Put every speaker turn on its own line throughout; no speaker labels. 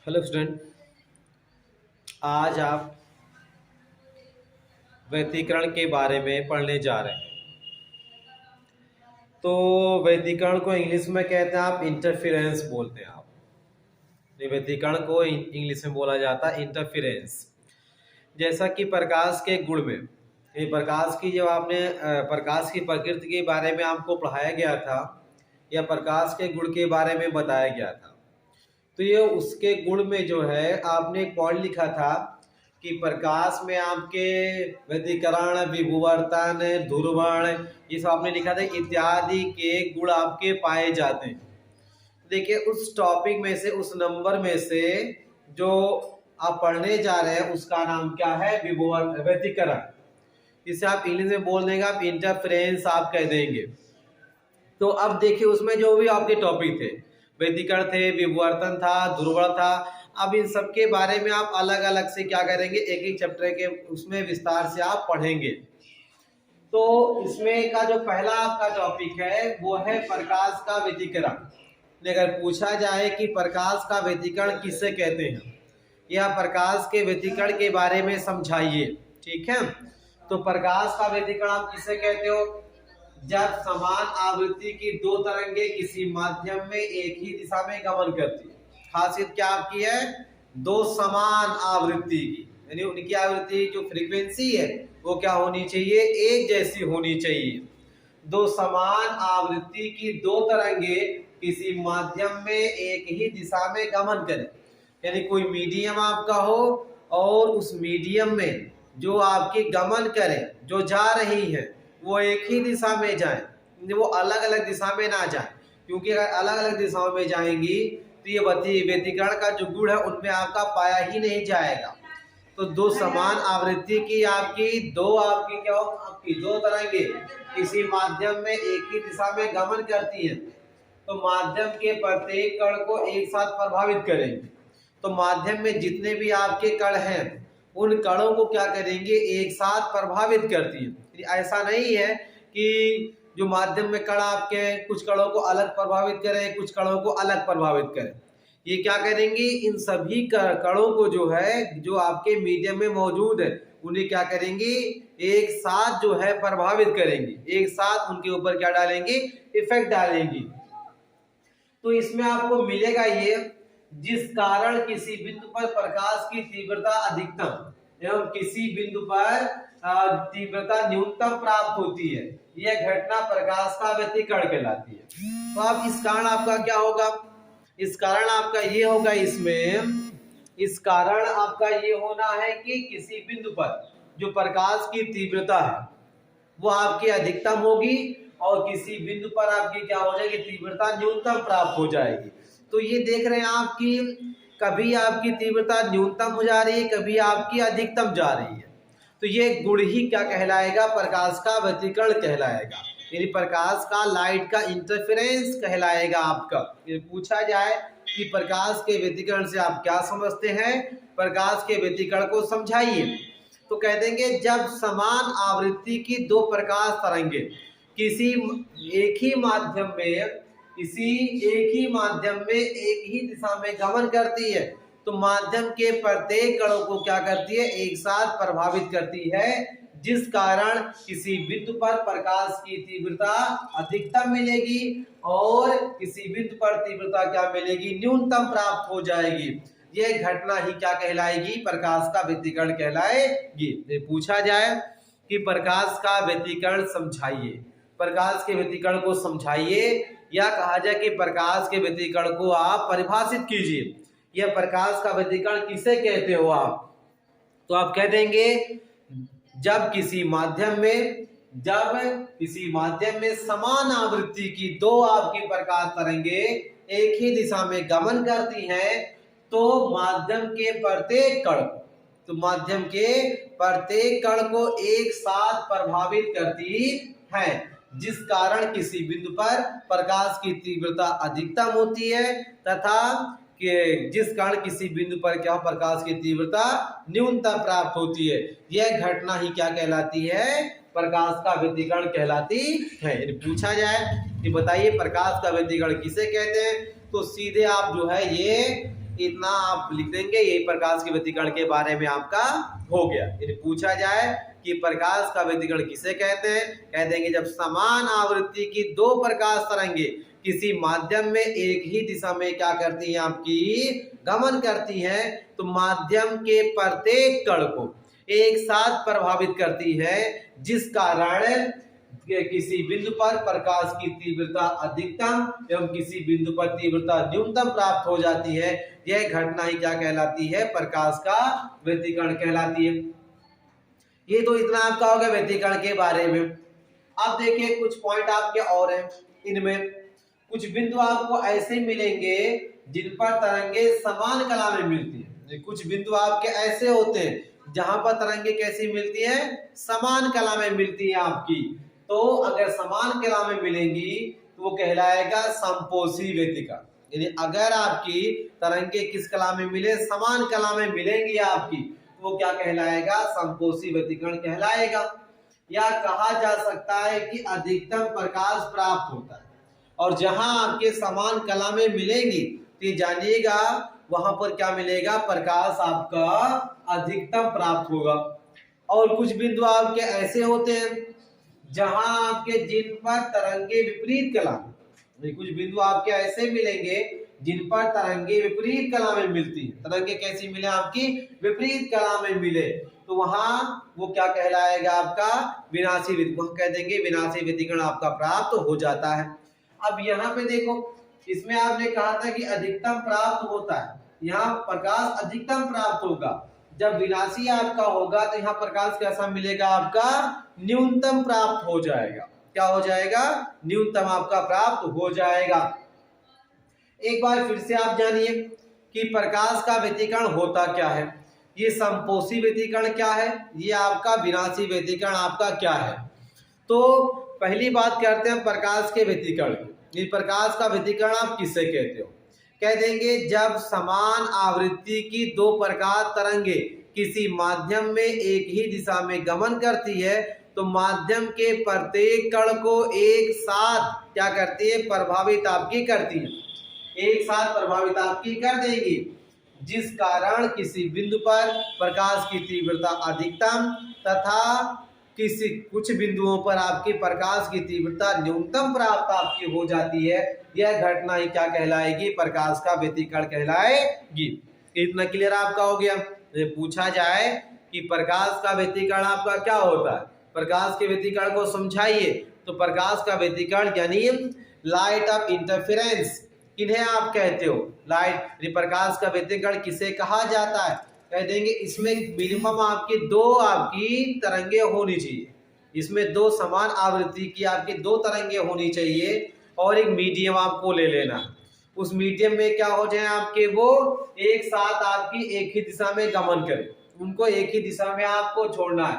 Hello student. आज आप व्यतिकरण के बारे में पढ़ने जा रहे हैं। तो व्यतिकरण को इंग्लिश में कहते हैं, आप इंटरफेरेंस बोलते हैं। आप ये व्यतिकरण को इंग्लिश में बोला जाता है इंटरफेरेंस। जैसा कि प्रकाश के गुण में, ये प्रकाश की जब आपने प्रकाश की प्रकृति के बारे में आपको पढ़ाया गया था या प्रकाश के गुण के बारे में बताया गया था, तो ये उसके गुण में जो है आपने एक पॉइंट लिखा था कि प्रकाश में आपके व्यतिकरण, विभुवर्तन, ध्रुवण, ये सब आपने लिखा था इत्यादि के गुण आपके पाए जाते हैं। देखिए उस टॉपिक में से, उस नंबर में से जो आप पढ़ने जा रहे हैं उसका नाम क्या है? व्यतिकरण। इसे आप इंग्लिश में बोल देंगे, आप इंटरफेरेंस आप कह देंगे। तो अब देखिए उसमें जो भी आपके टॉपिक थे, व्यतिकरण थे, विवर्तन था, ध्रुवण था। अब इन सब के बारे में आप अलग अलग से क्या करेंगे, एक एक चैप्टर के उसमें विस्तार से आप पढ़ेंगे। तो इसमें का जो पहला आपका टॉपिक है वो है प्रकाश का व्यतिकरण। अगर पूछा जाए कि प्रकाश का व्यतिकरण किसे कहते हैं या प्रकाश के व्यतिकरण के बारे में समझाइए, ठीक है। तो प्रकाश का व्यतिकरण आप किसे कहते हो? जब समान आवृत्ति की दो तरंगे किसी माध्यम में एक ही दिशा में गमन करती है। खासियत क्या आपकी है? दो समान आवृत्ति की, यानी उनकी आवृत्ति जो फ्रीक्वेंसी है वो क्या होनी चाहिए? एक जैसी होनी चाहिए। दो समान आवृत्ति की दो तरंगे किसी माध्यम में एक ही दिशा में गमन करें, यानी कोई मीडियम आपका हो और उस मीडियम में जो आपकी गमन करे, जो जा रही है, वो एक ही दिशा में जाए, वो अलग अलग दिशा में ना जाए। क्योंकि अगर अलग अलग दिशाओं में जाएंगी तो ये व्यतिकरण का जो गुण है उनमें आपका पाया ही नहीं जाएगा। तो दो समान आवृत्ति की आपकी क्या हो, आपकी दो तरंगे किसी माध्यम में एक ही दिशा में गमन करती हैं, तो माध्यम के प्रत्येक कण को एक साथ प्रभावित करेंगे। तो माध्यम में जितने भी आपके कण हैं उन कणों को क्या करेंगे? एक साथ प्रभावित करती है। ऐसा नहीं है कि जो माध्यम में कण आपके कुछ कणों को अलग प्रभावित करें, कुछ कणों को अलग प्रभावित करें। ये क्या करेंगे? इन सभी कणों को जो है, जो आपके मीडियम में मौजूद है, उन्हें क्या करेंगे? एक साथ जो है प्रभावित करेंगे, एक साथ उनके ऊपर क्या डालेंगे? इफेक्ट डालेंगे। तो इसमें आपको मिलेगा ये, जिस कारण किसी बिंदु पर प्रकाश की तीव्रता अधिकतम एवं किसी बिंदु पर तीव्रता न्यूनतम प्राप्त होती है, यह घटना प्रकाश का व्यतिकरण कहलाती है। तो अब इस कारण आपका क्या होगा? इस कारण आपका ये होगा, इस कारण आपका ये होना है कि किसी बिंदु पर जो प्रकाश की तीव्रता है वो आपकी अधिकतम होगी और किसी बिंदु पर आपकी क्या हो जाएगी? तीव्रता न्यूनतम प्राप्त हो जाएगी। तो ये देख रहे हैं आपकी, कभी आपकी तीव्रता न्यूनतम हो जा रही है, कभी आपकी अधिकतम जा रही है। तो ये गुण ही क्या कहलाएगा? प्रकाश का व्यतिकरण कहलाएगा, यानी प्रकाश का, लाइट का इंटरफेरेंस कहलाएगा आपका। ये पूछा जाए कि प्रकाश के व्यतिकरण से आप क्या समझते हैं, प्रकाश के व्यतिकरण को समझाइए, तो कह देंगे जब समान आवृत्ति की दो प्रकाश तरंगे किसी एक ही माध्यम में एक ही दिशा में गमन करती है, तो माध्यम के प्रत्येक कणों को क्या करती है? एक साथ प्रभावित करती है, जिस कारण किसी बिंदु पर प्रकाश की तीव्रता अधिकतम मिलेगी और किसी बिंदु पर तीव्रता क्या मिलेगी? न्यूनतम प्राप्त हो जाएगी। यह घटना ही क्या कहलाएगी? प्रकाश का व्यतिकरण कहलाएगी। पूछा जाए कि प्रकाश का व्यतिकरण समझाइए, प्रकाश के व्यतिकरण को समझाइए, या कहा जाए कि प्रकाश के व्यतिकरण को आप परिभाषित कीजिए, यह प्रकाश का व्यतिकरण किसे कहते हो आप? तो आप कह देंगे जब किसी माध्यम में समान आवृत्ति की दो आपकी प्रकाश तरंगे एक ही दिशा में गमन करती हैं, तो माध्यम के प्रत्येक कण को एक साथ प्रभावित करती है, जिस कारण किसी बिंदु पर प्रकाश की तीव्रता अधिकतम होती है तथा जिस कारण किसी बिंदु पर क्या प्रकाश की तीव्रता न्यूनतम प्राप्त होती है। यह घटना ही क्या कहलाती है? प्रकाश का व्यतिकरण कहलाती है। पूछा जाए कि बताइए प्रकाश का व्यतिकरण किसे कहते हैं, तो सीधे आप जो है ये इतना आप लिख देंगे, यही प्रकाश के व्यतिकरण के बारे में आपका हो गया। यदि पूछा जाए कि प्रकाश का व्यतिकरण किसे कहते हैं, कह देंगे जब समान आवृत्ति की दो प्रकाश तरंगे किसी माध्यम में एक ही दिशा में क्या करती हैं, आपकी गमन करती हैं, तो माध्यम के प्रत्येक कण को एक साथ प्रभावित करती है, जिस कारण किसी बिंदु पर प्रकाश की तीव्रता अधिकतम एवं किसी बिंदु पर तीव्रता न्यूनतम प्राप्त हो जाती है। यह घटना ही क्या कहलाती है, प्रकाश का व्यतिकरण कहलाती है। ये तो इतना आपका हो गया व्यतिकरण के बारे में। अब देखिए कुछ पॉइंट आपके और हैं, इनमें कुछ बिंदु आपको ऐसे मिलेंगे जिन पर तरंगे समान कला में मिलती है। कुछ बिंदु आपके ऐसे होते हैं जहां पर तरंगे कैसी मिलती है, समान कला में मिलती है आपकी। तो अगर समान कला में मिलेंगी तो वो कहलाएगा समपोषी व्यतिकरण। यानी अगर आपकी तरंगे किस कला में मिले, समान कला में मिलेंगी आपकी, तो वो क्या कहलाएगा, समपोषी व्यतिकरण कहलाएगा। या कहा जा सकता है कि अधिकतम प्रकाश प्राप्त होता है, और जहां आपके समान कला में मिलेंगी तो जानिएगा वहां पर क्या मिलेगा, प्रकाश आपका अधिकतम प्राप्त होगा। और कुछ बिंदु आपके ऐसे होते हैं जहां आपके जिन पर तरंगे विपरीत कला, कुछ बिंदु आपके ऐसे मिलेंगे जिन पर तरंगे विपरीत कला में मिलती है। तरंगे कैसी मिले, आपकी विपरीत कला में मिले, तो वहां वो क्या कहलाएगा, आपका विनाशी व्यतिकरण कह देंगे, विनाशी व्यतिकरण आपका प्राप्त हो जाता है। अब यहाँ पे देखो, इसमें आपने कहा था कि अधिकतम प्राप्त होता है, यहाँ प्रकाश अधिकतम प्राप्त होगा। जब विनाशी आपका होगा तो यहाँ प्रकाश कैसा मिलेगा, आपका न्यूनतम प्राप्त हो जाएगा। क्या हो जाएगा, न्यूनतम आपका प्राप्त हो जाएगा। एक बार फिर से आप जानिए कि प्रकाश का व्यतिकरण होता क्या है। ये समपोषी व्यतिकरण क्या है, ये आपका विनाशी व्यतिकरण आपका क्या है। तो पहली बात करते हैं प्रकाश के व्यतिकरण की। प्रकाश का व्यतिकरण आप किससे कहते हो, कह देंगे जब समान आवृत्ति की दो प्रकाश तरंगे किसी माध्यम में एक ही दिशा में गमन करती है, तो माध्यम के प्रत्येक कण को एक साथ क्या करती है, प्रभावित आपकी करती है, एक साथ प्रभावित आपकी कर देगी, जिस कारण किसी बिंदु पर प्रकाश की तीव्रता अधिकतम तथा किसी कुछ बिंदुओं पर आपकी प्रकाश की तीव्रता न्यूनतम प्राप्त आपकी हो जाती है। यह घटना ही क्या कहलाएगी, प्रकाश का व्यतिकरण कहलाएगी। इतना क्लियर आपका हो गया। पूछा जाए कि प्रकाश का व्यतिकरण आपका क्या होता है, प्रकाश के व्यतिकरण को समझाइए, तो प्रकाश का व्यतिकरण यानी लाइट ऑफ इंटरफेरेंस किन्हें आप कहते हो, लाइट प्रकाश का व्यतिकरण किसे कहा जाता है, कह देंगे इसमें मिनिमम आपकी दो आपकी तरंगे होनी चाहिए, इसमें दो समान आवृत्ति की आपकी दो तरंगे होनी चाहिए, और एक मीडियम आपको ले लेना। उस मीडियम में क्या हो जाए आपके, वो एक साथ आपकी एक ही दिशा में गमन करें, उनको एक ही दिशा में आपको छोड़ना है।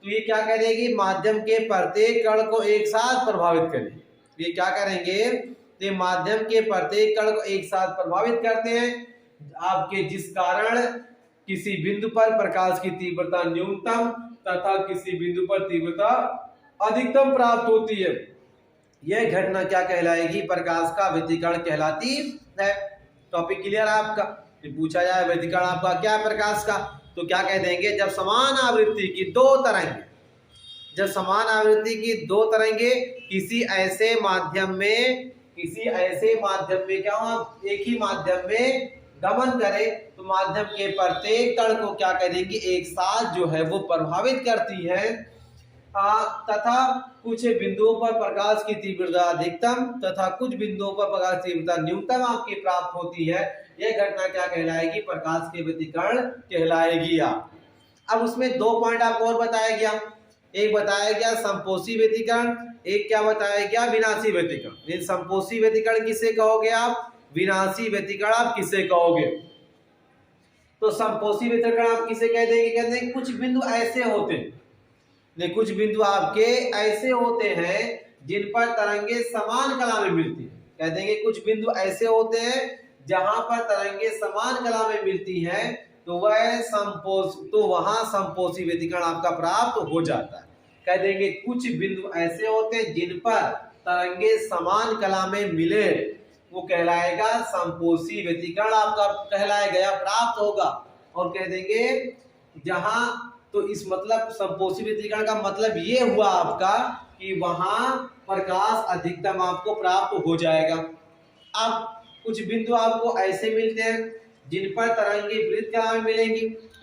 तो ये क्या करेगी, माध्यम के प्रत्येक कण को एक साथ प्रभावित करेगी। ये क्या करेंगे, तो माध्यम के प्रत्येक कण को एक साथ प्रभावित करते हैं आपके, जिस कारण किसी बिंदु पर प्रकाश की तीव्रता न्यूनतम तथा किसी बिंदु पर तीव्रता अधिकतम प्राप्त होती है। यह घटना क्या कहलाएगी, प्रकाश का व्यतिकरण कहलाती है। टॉपिक क्लियर है आपका। पूछा जाए व्यतिकरण आपका क्या है प्रकाश का, तो क्या कह देंगे, जब समान आवृत्ति की दो तरंगे, जब समान आवृत्ति की दो तरंगे किसी ऐसे माध्यम में क्या हो, एक ही माध्यम में गमन करे, तो माध्यम के प्रत्येक कण को क्या करेंगे, एक साथ जो है वो प्रभावित करती है, तथा कुछ बिंदुओं पर प्रकाश की तीव्रता अधिकतम तथा कुछ बिंदुओं पर प्रकाश की तीव्रता न्यूनतम आपकी प्राप्त होती है। यह घटना क्या कहलाएगी, प्रकाश के व्यतिकरण कहलाएगी। अब उसमें दो पॉइंट आपको और बताया गया, एक बताया गया समपोषी व्यतिकरण, एक क्या बताया गया, विनाशी व्यतिकरण। समपोषी व्यतिकरण किसे कहोगे आप, विनाशी व्यतिकरण आप किसे कहोगे। तो समपोषी व्यतिकरण आप किसे कह देंगे, कहते हैं कुछ बिंदु ऐसे होते हैं, कुछ बिंदु आपके ऐसे होते हैं जिन पर तरंगे समान कला में मिलती है। कह देंगे कुछ बिंदु ऐसे होते हैं जहां पर तरंगे समान कला में मिलती हैं, तो वहां समपोषी व्यतिकरण आपका प्राप्त हो जाता है। कह देंगे कुछ बिंदु ऐसे होते हैं जिन पर तरंगे समान कला में मिले, वो कहलाएगा संपोषी व्यतिकरण आपका कहलाएगा या प्राप्त होगा। और कह देंगे जहां, तो इस मतलब संपोषी व्यतिकरण का मतलब ये हुआ आपका कि वहां प्रकाश अधिकतम आपको प्राप्त हो जाएगा। अब कुछ बिंदु आपको ऐसे मिलते हैं जिन पर तरंगे विपरीत कला में मिलेंगी,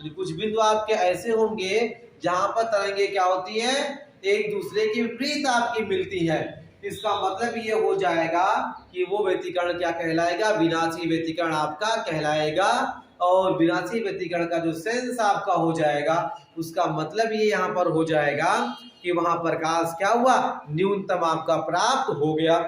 कुछ बिंदु आपके ऐसे होंगे जहां पर तरंगे क्या होती हैं, एक दूसरे के विपरीत आपकी मिलती है। इसका मतलब ये हो जाएगा कि वो व्यतिकरण क्या कहलाएगा, विनाशी व्यतिकरण आपका कहलाएगा। और विनाशी व्यतिकरण का जो सेंस आपका हो जाएगा, उसका मतलब ये यहाँ पर हो जाएगा कि वहां प्रकाश क्या हुआ, न्यूनतम आपका प्राप्त हो गया।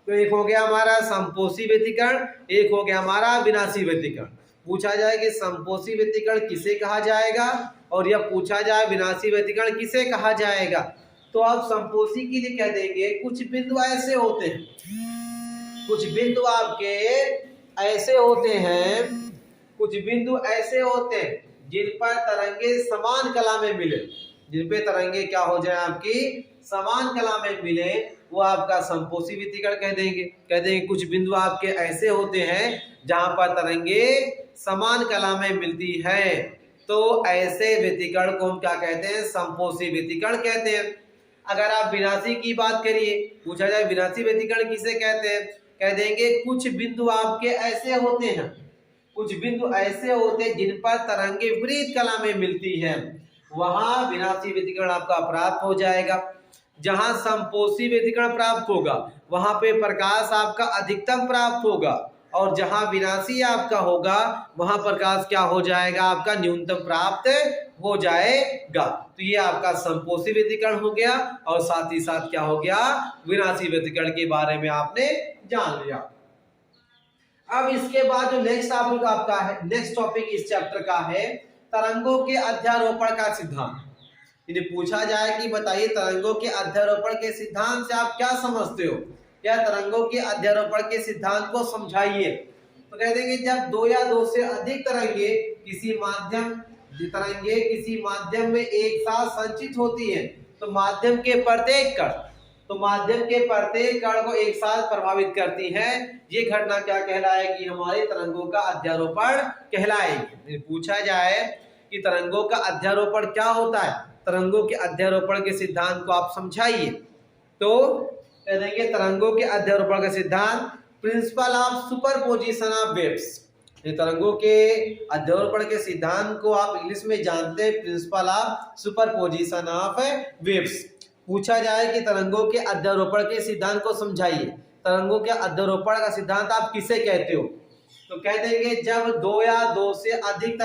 तो एक हो गया हमारा संपोषी व्यतिकरण, एक हो गया हमारा विनाशी व्यतिकरण। पूछा जाए कि संपोषी व्यतिकरण किसे कहा जाएगा और यह पूछा जाए विनाशी व्यतिकरण किसे कहा जाएगा, तो आप संपोषी के लिए कह देंगे कुछ बिंदु ऐसे होते हैं, कुछ बिंदु आपके ऐसे होते हैं, कुछ बिंदु ऐसे होते हैं जिन पर तरंगे समान कला में मिले, जिन पे तरंगे क्या हो जाए आपकी समान कला में मिले, वो आपका संपोषी व्यतिकरण कह देंगे। कह देंगे कुछ बिंदु आपके ऐसे होते हैं जहां पर तरंगे समान कला में मिलती है, तो ऐसे व्यतिकरण को हम क्या कहते हैं, संपोषी व्यतिकरण कहते हैं। अगर आप विनाशी की बात करिए, पूछा जाए विनाशी व्यतिकरण किसे कहते हैं, कह देंगे कुछ बिंदु आपके ऐसे होते हैं, कुछ बिंदु ऐसे होते हैं जिन पर तरंगे विपरीत कला में मिलती हैं, वहां विनाशी व्यतिकरण आपका प्राप्त हो जाएगा। जहां संपोषी व्यतिकरण प्राप्त होगा वहां पे प्रकाश आपका अधिकतम प्राप्त होगा, और जहां विनाशी आपका होगा वहां प्रकाश क्या हो जाएगा, आपका न्यूनतम प्राप्त हो जाएगा। तो ये आपका संपोषी व्यतिकरण हो गया, और साथ ही साथ क्या हो गया, विनाशी व्यतिकरण के बारे में आपने जान लिया। अब इसके बाद जो नेक्स्ट टॉपिक आपका है, नेक्स्ट टॉपिक इस चैप्टर का है तरंगों के अध्यारोपण का सिद्धांत। यदि पूछा जाए कि बताइए तरंगों के अध्यारोपण के सिद्धांत से आप क्या समझते हो, या तरंगों के अध्यारोपण के सिद्धांत को समझाइए, तो कह देंगे जब दो या दो से अधिक तरंगे किसी माध्यम में एक साथ संचित होती हैं, तो माध्यम के प्रत्येक कण को एक साथ प्रभावित करती है, ये घटना क्या कहलाएगी, हमारे तरंगों का अध्यारोपण कहलाएगी। पूछा जाए कि तरंगों का अध्यारोपण क्या होता है, तरंगों के अध्यारोपण के सिद्धांत को आप समझाइए, तो कह देंगे तरंगों के अध्यारोपण का सिद्धांत principle of superposition of waves. ये तरंगों के अध्यारोपण के सिद्धांत को आप इंग्लिश में जानते हैं principle of superposition of waves. पूछा जाए कि तरंगों के अध्यारोपण के सिद्धांत को समझाइए, तरंगों के अध्यारोपण का सिद्धांत आप किसे कहते हो, तो कह देंगे जब दो या दो से अधिक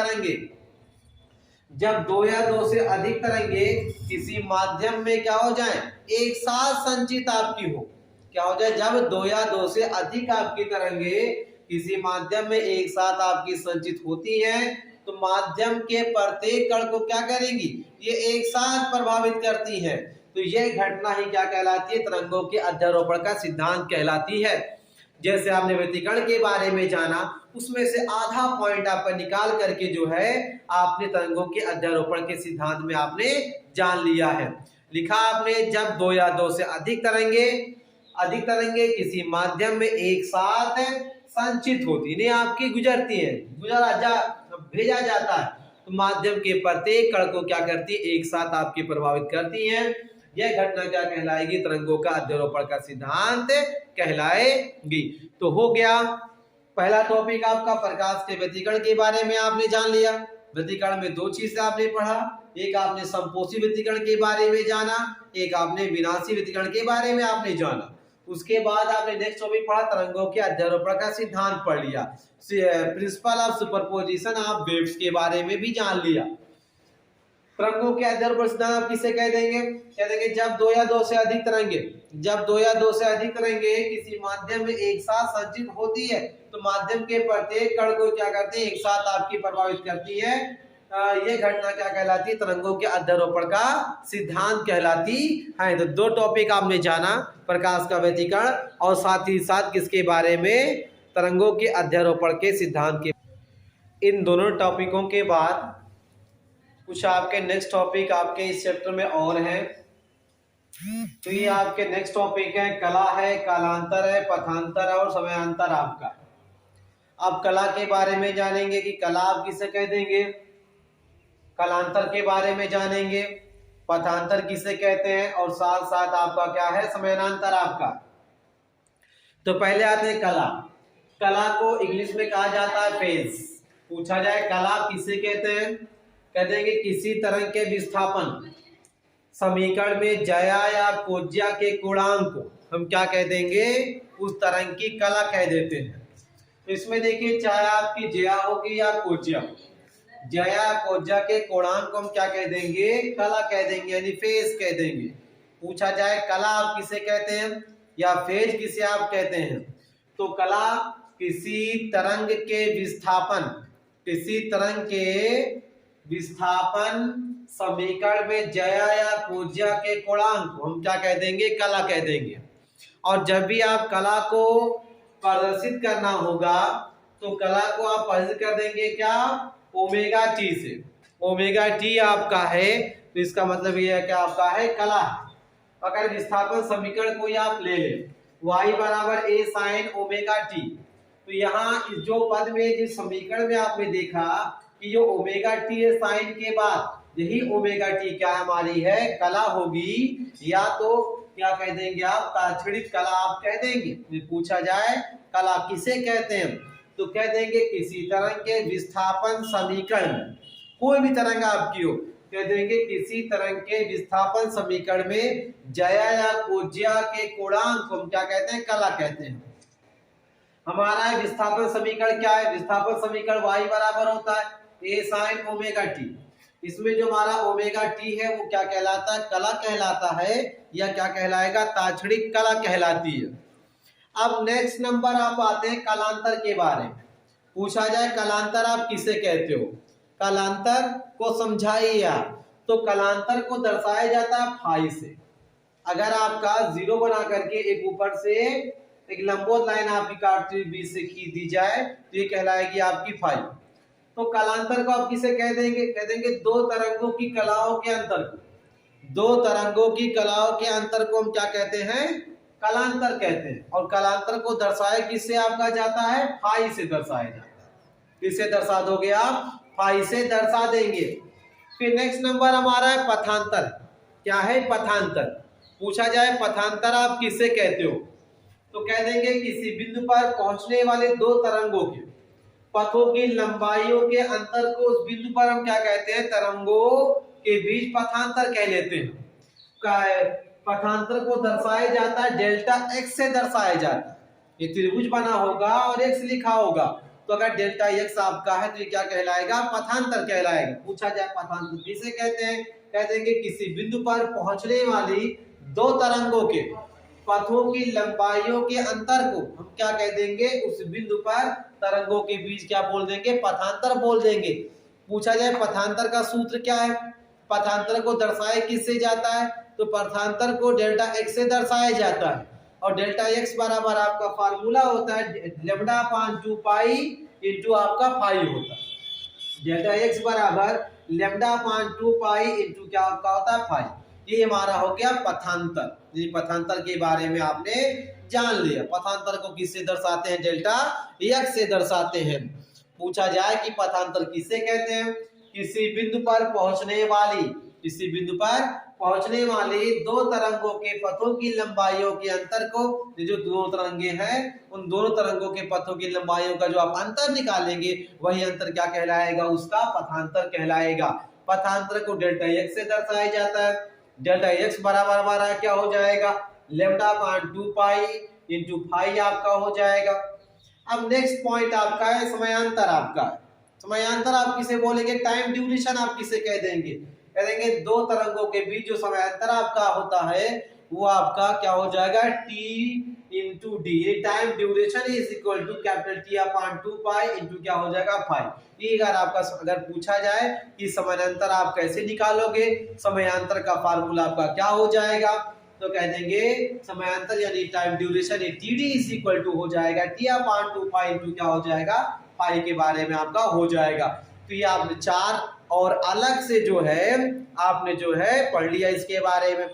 तरंगे किसी माध्यम में क्या हो जाए, एक साथ संचित आपकी हो, क्या हो जाए, जब दो या दो से अधिक आपकी तरंगे किसी माध्यम में एक साथ आपकी संचित होती हैं, तो माध्यम के प्रत्येक कण को क्या करेंगी, ये एक साथ प्रभावित करती है, तो यह घटना ही क्या कहलाती है, तरंगों के अध्यारोपण का सिद्धांत कहलाती है। जैसे आपने व्यतिकरण के बारे में जाना, उसमें से आधा पॉइंट आपका निकाल करके जो है आपने तरंगों के अध्यारोपण के सिद्धांत में आपने जान लिया है। लिखा आपने जब दो या दो से अधिक तरंगे किसी माध्यम में एक साथ संचित होती, नहीं आपकी गुजरती है, भेजा जाता है, तो माध्यम के प्रत्येक कण को क्या करती है, एक साथ आपकी प्रभावित करती है, यह घटना क्या कहलाएगी, तरंगों का अध्यारोपण का सिद्धांत कहलाएगी। तो हो गया पहला टॉपिक आपका प्रकाश के व्यतिकरण के बारे में आपने जान लिया। व्यतिकरण में दो चीजें आपने पढ़ा, एक आपने संपोषी व्यतिकरण के बारे में जाना, एक आपने विनाशी व्यतिकरण के बारे में आपने जाना। उसके बाद आपने नेक्स्ट टॉपिक पढ़ा तरंगों के अध्यारोपण का सिद्धांत पढ़ लिया, principle of superposition of waves के बारे में भी जान लिया। तरंगों के अध्यारोपण सिद्धांत आप किसे कह देंगे, कह देंगे जब दो या दो से अधिक तरंगे किसी माध्यम में एक साथ संचित होती है, तो माध्यम के प्रत्येक कण को क्या करते हैं, एक साथ आपकी प्रभावित करती है, ये घटना क्या कहलाती है, तरंगों के अध्यारोपण का सिद्धांत कहलाती है। तो दो टॉपिक आपने जाना, प्रकाश का व्यतिकरण और साथ ही साथ किसके बारे में, तरंगों के अध्यारोपण के सिद्धांत के। इन दोनों टॉपिकों के बाद कुछ आपके नेक्स्ट टॉपिक आपके इस चैप्टर में और हैं। तो ये आपके नेक्स्ट टॉपिक है, कला है, कालांतर है, पथांतर है और समयांतर आपका। अब कला के बारे में जानेंगे कि कला आप किसे कह देंगे, कालांतर के बारे में जानेंगे, पथांतर किसे कहते हैं और साथ साथ आपका क्या है समयानंतर आपका। तो पहले आते हैं कला। कला को इंग्लिश में कहा जाता है फेज। पूछा जाए कला किसे कहते हैं, कह देंगे किसी तरह के विस्थापन समीकरण में जया या कोज्या के गुणांक को हम क्या कह देंगे, उस तरंग की कला कह देते हैं। तो इसमें देखिए चाहे आपकी जया होगी या कोज्या, जया कोज्या के कोणांक को हम क्या कह देंगे, कला कह देंगे, यानी फेज कह देंगे। पूछा जाए कला आप किसे कहते हैं या फेज किसे आप कहते हैं, तो कला किसी तरंग के विस्थापन, किसी तरंग के विस्थापन समीकरण में जया या कोज्या के कोणांक को हम क्या कह देंगे, कला कह देंगे। और जब भी आप कला को प्रदर्शित करना होगा तो कला को आप प्रदर्शित कर देंगे क्या, ओमेगा टी से। ओमेगा टी आपका है तो इसका मतलब ये है कि आपका है कला। अगर विस्थापन समीकरण को आप ले लें y बराबर a sin ओमेगा टी, तो यहाँ जो पद में जिस समीकरण में आपने देखा कि जो ओमेगा टी है साइन के बाद यही ओमेगा टी क्या हमारी है, कला होगी, या तो क्या कह देंगे आप, ताक्षणिक कला आप कह देंगे। पूछा जाए कला किसे कहते हैं तो कह देंगे किसी तरंग के विस्थापन समीकरण, कोई भी तरंग आपकी हो, कह देंगे किसी तरंग के विस्थापन समीकरण में जया या कोज्या के कोणांक को हम क्या कहते हैं, कला कहते हैं। हमारा विस्थापन समीकरण क्या है, विस्थापन समीकरण y बराबर होता है a sin ओमेगा टी। इसमें जो हमारा ओमेगा टी है वो क्या कहलाता है, कला कहलाता है, या क्या कहलाएगा, ताक्षणिक कला कहलाती है। अब नेक्स्ट नंबर आप आते हैं कालांतर के बारे में। पूछा जाए कलांतर आप किसे कहते हो, कालांतर को समझाइए आप। तो कालांतर को दर्शाया जाता है फाई से। अगर आपका जीरो बना करके एक ऊपर से एक लंबवत लाइन आपकी काटती हुई बीच से खींच दी जाए तो ये कहलाएगी आपकी फाई। तो कालांतर को आप किसे कह देंगे, कह देंगे दो तरंगों की कलाओं के अंतर को, दो तरंगों की कलाओं के अंतर को हम क्या कहते हैं, कालांतर कहते हैं। और कालांतर को दर्शाया किससे आपका जाता है, फाई से दर्शाया जाता है। किससे दर्शा दोगे आप, फाई से दर्शा देंगे। फिर नेक्स्ट नंबर हमारा है पथांतर। क्या है पथांतर, पूछा जाए पथांतर आप किसे कहते हो, तो कह देंगे किसी बिंदु पर पहुंचने वाले दो तरंगों के पथों की लंबाइयों के अंतर को उस बिंदु पर हम क्या कहते हैं, तरंगों के बीच पथांतर कह लेते हैं। पथांतर को दर्शाया जाता है डेल्टा एक्स से दर्शाया जाता है। ये त्रिभुज बना होगा और एक्स लिखा होगा, तो अगर डेल्टा एक्स आपका है तो ये क्या कहलाएगा, पथांतर कहलाएगा। पूछा जाए पथांतर किसे कहते हैं, कह देंगे किसी बिंदु पर पहुंचने वाली दो तरंगों के पथों की लंबाइयों के अंतर को हम क्या कह देंगे, उस बिंदु पर तरंगों के बीच क्या बोल देंगे, पथांतर बोल देंगे। पूछा जाए पथांतर का सूत्र क्या है, पथांतर को दर्शाया किससे जाता है, तो पथांतर को डेल्टा एक्स से दर्शाया जाता है। और डेल्टा एक्स बराबर आपका फार्मूला होता है लैम्डा अपान 2 पाई इंटू आपका फाई होता है। डेल्टा एक्स बराबर लैम्डा अपान 2 पाई इंटू क्या आपका होता है, फाई। ये हमारा हो गया पथांतर। ये पथांतर के बारे में आपने जान लिया। पथांतर को किससे दर्शाते हैं, डेल्टा एक्स से दर्शाते हैं। पूछा जाए कि पथांतर किसे कहते हैं, किसी बिंदु पर पहुंचने वाली, किसी बिंदु पर पहुंचने वाली दो तरंगों के पथों की लंबाइयों के अंतर को, जो दो तरंगे हैं उन दोनों तरंगों के पथों की लंबाइयों का जो आप अंतर निकालेंगे वही अंतर क्या कहलाएगा, उसका पथांतर कहलाएगा। पथांतर को डेल्टा एक्स से दर्शाया जाता है। डेल्टा एक्स बराबर हमारा क्या हो जाएगा, लैम्डा अपान 2 पाई इंटू फाई आपका हो जाएगा। अब नेक्स्ट पॉइंट आपका है समयांतर आपका। समयांतर आप किसे बोलेंगे, टाइम ड्यूरेशन आप किसे कह देंगे, कह देंगे दो तरंगों के बीच जो समयांतर आपका होता है वो आपका क्या हो जाएगा, टी इंटू डी। ये time duration is equal to capital t upon 2 pi into क्या हो जाएगा, फाई। ये अगर आपका अगर पूछा जाए कि समयांतर आप कैसे निकालोगे, समयांतर का फार्मूला आपका क्या हो जाएगा, तो कह देंगे समयांतर यानी time duration t d is equal to हो जाएगा टी अपान 2 पाई इंटू क्या हो जाएगा, पाई के बारे में आपका हो जाएगा। तो ये आपने चार और अलग से जो है आपने जो है पढ़ लिया इसके बारे में।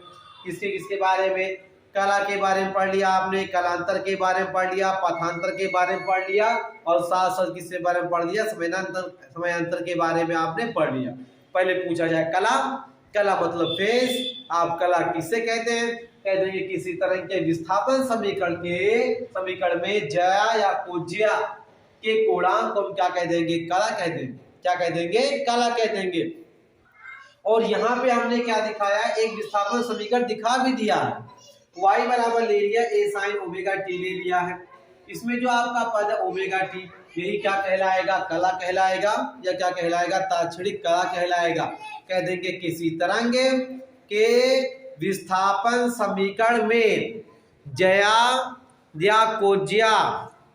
किसके किसके बारे में, कला के बारे में पढ़ लिया आपने, कलांतर के बारे में पढ़ लिया, पथांतर के बारे में पढ़ लिया, और साथ साथ किसके बारे में पढ़ लिया, समयांतर के बारे में आपने पढ़ लिया। पहले पूछा जाए कला, कला मतलब फेस, आप कला किसे कहते हैं, कह देंगे किसी तरह के विस्थापन समीकरण में जया या कोज्या के कोणांक को हम क्या कह देंगे, कला कह देंगे। क्या कह देंगे, कला कह देंगे। और यहाँ पे हमने क्या दिखाया, एक विस्थापन समीकरण दिखा भी दिया है, y बराबर ले लिया a sin ओमेगा t ले लिया है। इसमें जो आपका पद है ओमेगा t, यही क्या कहलाएगा, कला कहलाएगा, या क्या कहलाएगा, ताक्षणिक कला कहलाएगा। कह देंगे किसी तरंग के विस्थापन समीकरण में जया या कोज्या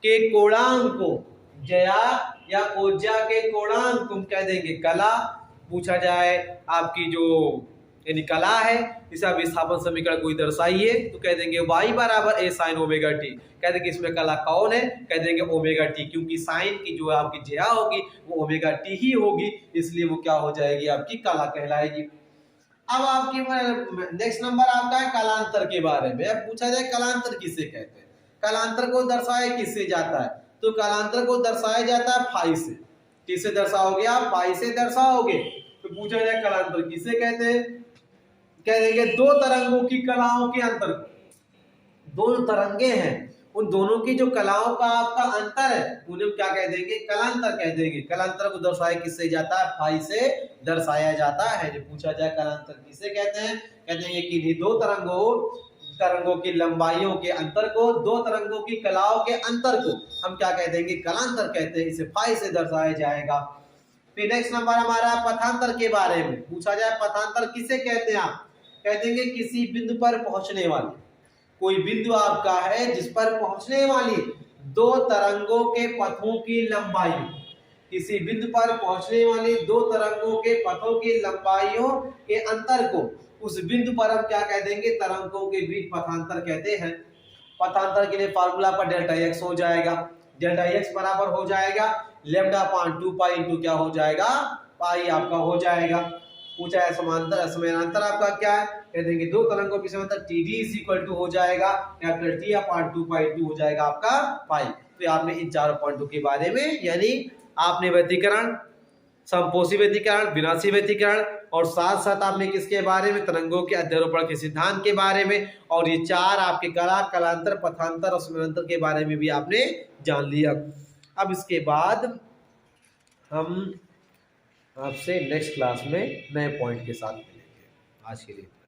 के कोणांक को, जया या कोज्या के कोणांक को कह देंगे कला। पूछा जाए आपकी जो यानी कला है, इसे आप विस्थापन समीकरण को दर्शाइए, तो कह देंगे y बराबर a sin ओमेगा t। कह देंगे इसमें कला कौन है, कह देंगे ओमेगा t, क्योंकि साइन की जो आपकी जया होगी वो ओमेगा t ही होगी, इसलिए वो क्या हो जाएगी, आपकी कला कहलाएगी। अब आपकी नेक्स्ट नंबर आपका है कलांतर के बारे में। अब पूछा जाए कलांतर किसे कहते हैं, कलांतर को दर्शाया किससे जाता है, तो कलांतर को दर्शाया जाता है फाई से। किससे दर्शाओगे आप, फाई से दर्शाओगे। तो पूछा जाए कलांतर किसे कहते हैं, कह देंगे दो तरंगों की कलाओं के अंतर, दो तरंगे हैं, उन दोनों की जो कलाओं का आपका अंतर है उन्हें क्या कह देंगे, कलांतर कह देंगे। कलांतर को दर्शाया किससे जाता है, फाई से दर्शाया जाता है। जब पूछा जाए कलांतर किसे कहते हैं, कहते हैं कि दो तरंगों की लंबाइयों के अंतर को, दो तरंगों की कलाओं के अंतर को हम क्या कह देंगे, कलांतर कहते हैं, इसे फाई से दर्शाया जाएगा। फिर नेक्स्ट नंबर हमारा पथांतर के बारे में। पूछा जाए पथांतर किसे कहते हैं, आप कह देंगे किसी बिंदु पर पहुंचने वाली, कोई बिंदु आपका है जिस पर पहुंचने वाली दो तरंगों के पथों की लंबाई, किसी बिंदु पर पहुंचने वाली दो तरंगों के पथों की लंबाइयों के अंतर को, उस बिंदु पर हम क्या कह देंगे, तरंगों के बीच पथांतर कहते हैं। पथांतर के लिए फार्मूला पर डेल्टा एक्स हो जाएगा, डेल्टा एक्स बराबर हो जाएगा लैम्डा अपॉन 2 पाई इंटू क्या हो जाएगा, पाई आपका हो जाएगा। पूछा है समांतर समानांतर आपका क्या है, कह देंगे दो तरंगों के समांतर TD इज इक्वल टू हो जाएगा कैपिटल T अपॉन 2 पाई 2 हो जाएगा आपका पाई। तो आपने इन चारों पॉइंटों के बारे में, यानी आपने व्यतिकरण, समपोषी व्यतिकरण, विनाशी व्यतिकरण, और साथ साथ आपने किसके बारे में, तरंगों के अध्यारोपण के सिद्धांत के बारे में, और ये चार आपके कला, कलांतर, पथांतर और समानांतर के बारे में भी आपने जान लिया। अब इसके बाद हम आपसे नेक्स्ट क्लास में नए पॉइंट के साथ मिलेंगे। आज के लिए